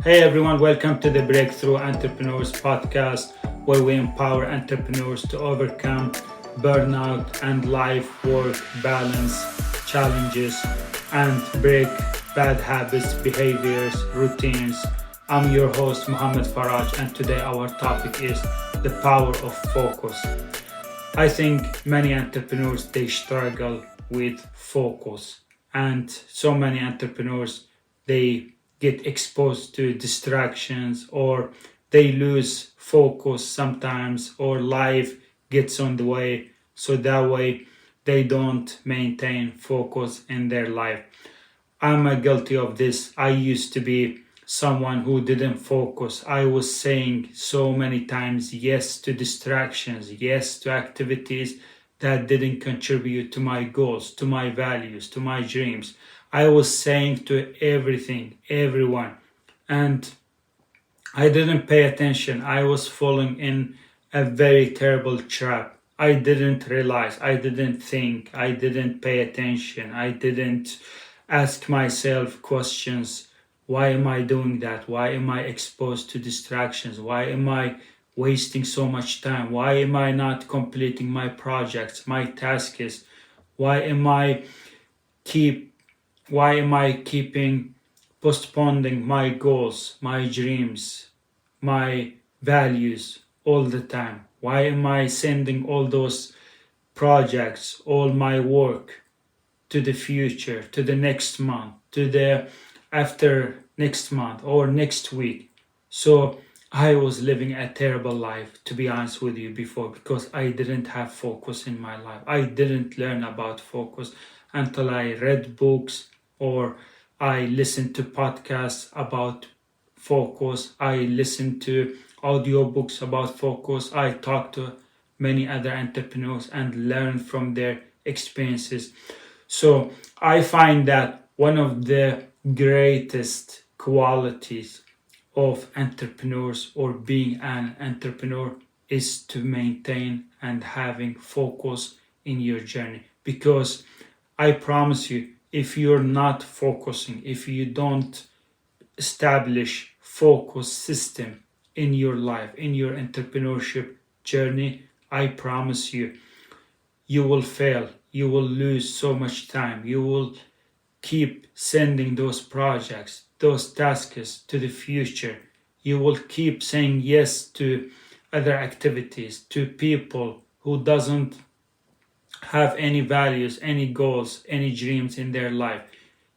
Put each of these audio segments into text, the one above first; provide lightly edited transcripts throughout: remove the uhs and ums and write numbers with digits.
Hey everyone, welcome to the Breakthrough Entrepreneurs podcast, where we empower entrepreneurs to overcome burnout and life work balance challenges and break bad habits, behaviors, routines. I'm your host, Mohammed Faraj, and today our topic is the power of focus. I think many entrepreneurs they struggle with focus, and so many entrepreneurs they get exposed to distractions or they lose focus sometimes or life gets on the way, so that way they don't maintain focus in their life. I'm guilty of this. I used to be someone who didn't focus. I was saying so many times yes to distractions, yes to activities that didn't contribute to my goals, to my values, to my dreams. I was saying to everything, everyone, and I didn't pay attention. I was falling in a very terrible trap. I didn't realize, I didn't think, I didn't pay attention, I didn't ask myself questions. Why am I doing that? Why am I exposed to distractions? Why am I wasting so much time? Why am I not completing my projects, my tasks? Why am I keep why am I keeping postponing my goals, my dreams, my values all the time? Why am I sending all those projects, all my work to the future, to the next month, to the after next month or next week? So I was living a terrible life, to be honest with you, before, because I didn't have focus in my life. I didn't learn about focus until I read books or I listened to podcasts about focus. I listened to audiobooks about focus. I talked to many other entrepreneurs and learned from their experiences. So I find that one of the greatest qualities of entrepreneurs or being an entrepreneur is to maintain and having focus in your journey. Because I promise you, if you're not focusing, if you don't establish focus system in your life, in your entrepreneurship journey, I promise you, you will fail. You will lose so much time. You will keep sending those projects, those tasks to the future. You will keep saying yes to other activities, to people who doesn't have any values, any goals, any dreams in their life.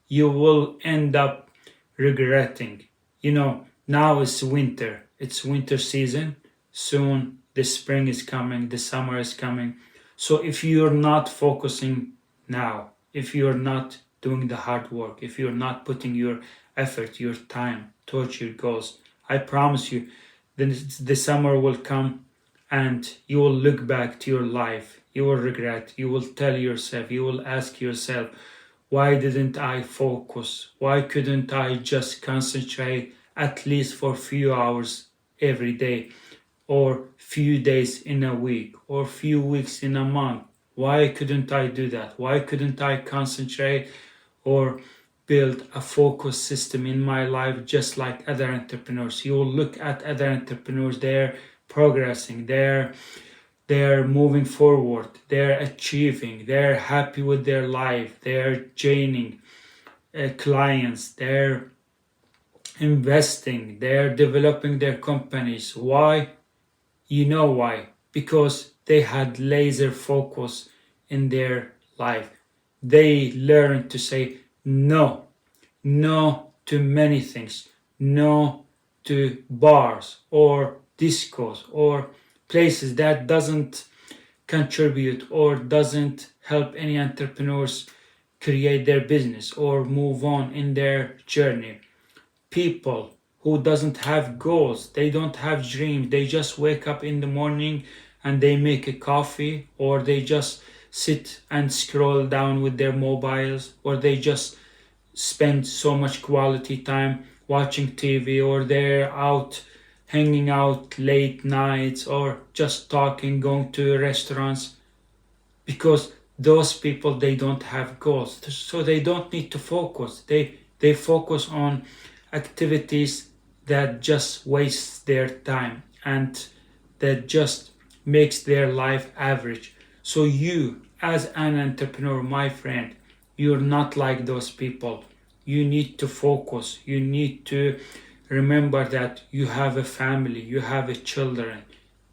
You will end up regretting. Now it's winter. It's winter season. Soon the spring is coming, the summer is coming. So if you're not focusing now, if you're not doing the hard work, if you're not putting your effort, your time towards your goals, I promise you, then the summer will come and you will look back to your life. You will regret. You will tell yourself, you will ask yourself, why didn't I focus? Why couldn't I just concentrate at least for a few hours every day, or few days in a week, or few weeks in a month? Why couldn't I do that? Why couldn't I concentrate or build a focus system in my life just like other entrepreneurs? You will look at other entrepreneurs, they're progressing, they're moving forward, they're achieving, they're happy with their life, they're gaining clients, they're investing, they're developing their companies. Why? You know why? Because they had laser focus in their life. They learned to say no, no to many things, no to bars or discos or places that doesn't contribute or doesn't help any entrepreneurs create their business or move on in their journey. People who doesn't have goals, they don't have dreams, they just wake up in the morning and they make a coffee, or they just sit and scroll down with their mobiles, or they just spend so much quality time watching TV, or they're out hanging out late nights or just talking, going to restaurants, because those people they don't have goals, so they don't need to focus. They focus on activities that just wastes their time and that just makes their life average. So you, as an entrepreneur, my friend, you're not like those people. You need to focus. You need to remember that you have a family, you have a children.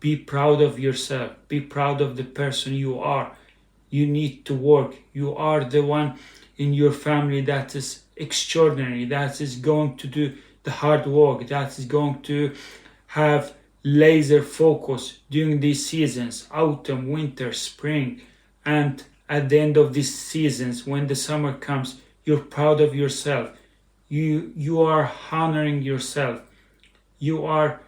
Be proud of yourself. Be proud of the person you are. You need to work. You are the one in your family that is extraordinary, that is going to do the hard work, that is going to have laser focus during these seasons, autumn, winter, spring, and at the end of these seasons, when the summer comes, you're proud of yourself. You are honoring yourself. You are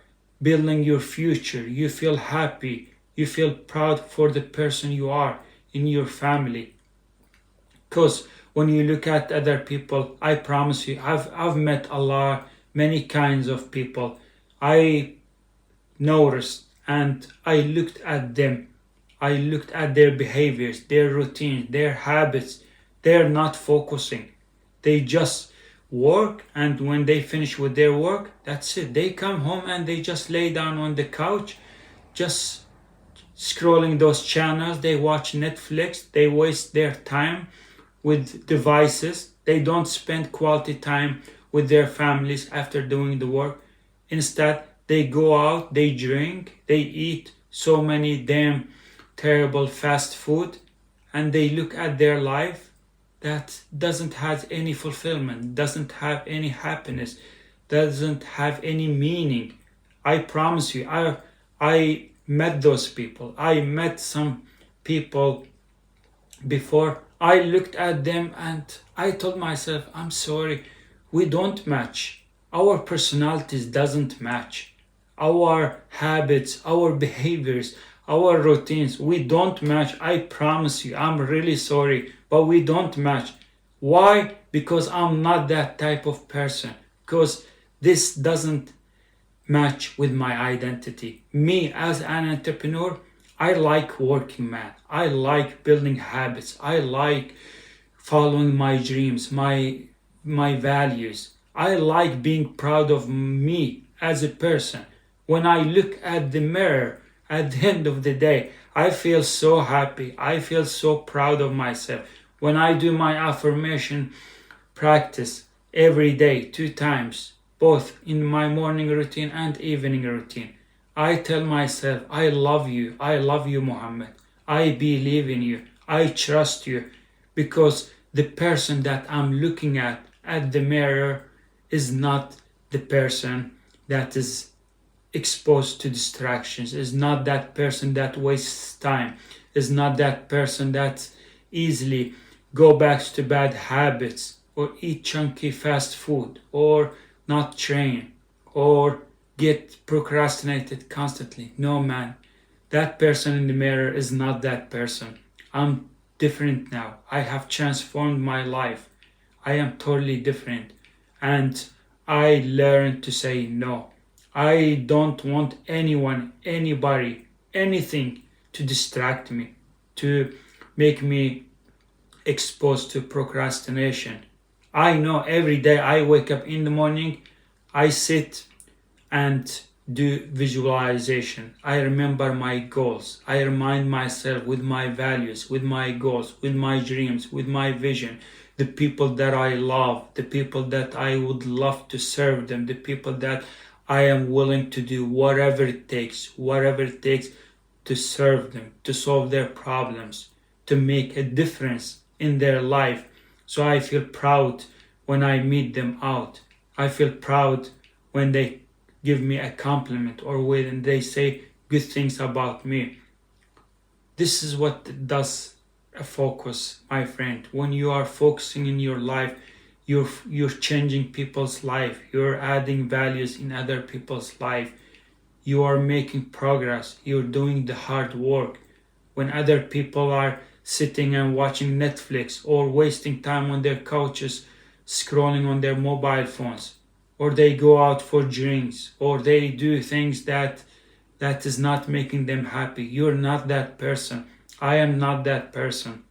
building your future. You feel happy. You feel proud for the person you are in your family. Because when you look at other people, I promise you, I've met many kinds of people. I noticed and I looked at them. I looked at their behaviors, their routines, their habits. They're not focusing. They just work, and when they finish with their work, that's it. They come home and they just lay down on the couch, just scrolling those channels. They watch Netflix. They waste their time with devices. They don't spend quality time with their families after doing the work. Instead, they go out, they drink, they eat so many damn terrible fast food, and they look at their life that doesn't have any fulfillment, doesn't have any happiness, doesn't have any meaning. I promise you, I met those people. I met some people before. I looked at them and I told myself, I'm sorry, we don't match. Our personalities doesn't match. Our habits, our behaviors, our routines, we don't match. I promise you, I'm really sorry, but we don't match. Why? Because I'm not that type of person. Because this doesn't match with my identity. Me as an entrepreneur, I like working, man. I like building habits. I like following my dreams, my values. I like being proud of me as a person. When I look at the mirror at the end of the day, I feel so happy. I feel so proud of myself. When I do my affirmation practice every day, 2 times, both in my morning routine and evening routine, I tell myself, I love you, Muhammad. I believe in you, I trust you, because the person that I'm looking at the mirror is not the person that is exposed to distractions, is not that person that wastes time, is not that person that easily go back to bad habits or eat chunky fast food or not train or get procrastinated constantly. No, man, that person in the mirror is not that person. I'm different now. I have transformed my life. I am totally different, and I learned to say no. I don't want anyone, anybody, anything to distract me, to make me exposed to procrastination. I know every day I wake up in the morning, I sit and do visualization. I remember my goals. I remind myself with my values, with my goals, with my dreams, with my vision, the people that I love, the people that I would love to serve them, the people that I am willing to do whatever it takes to serve them, to solve their problems, to make a difference in their life. So I feel proud when I meet them out. I feel proud when they give me a compliment or when they say good things about me. This is what does a focus, my friend. When you are focusing in your life, you're changing people's life. You're adding values in other people's life. You are making progress. You're doing the hard work. When other people are sitting and watching Netflix or wasting time on their couches, scrolling on their mobile phones, or they go out for drinks, or they do things that is not making them happy. You're not that person. I am not that person.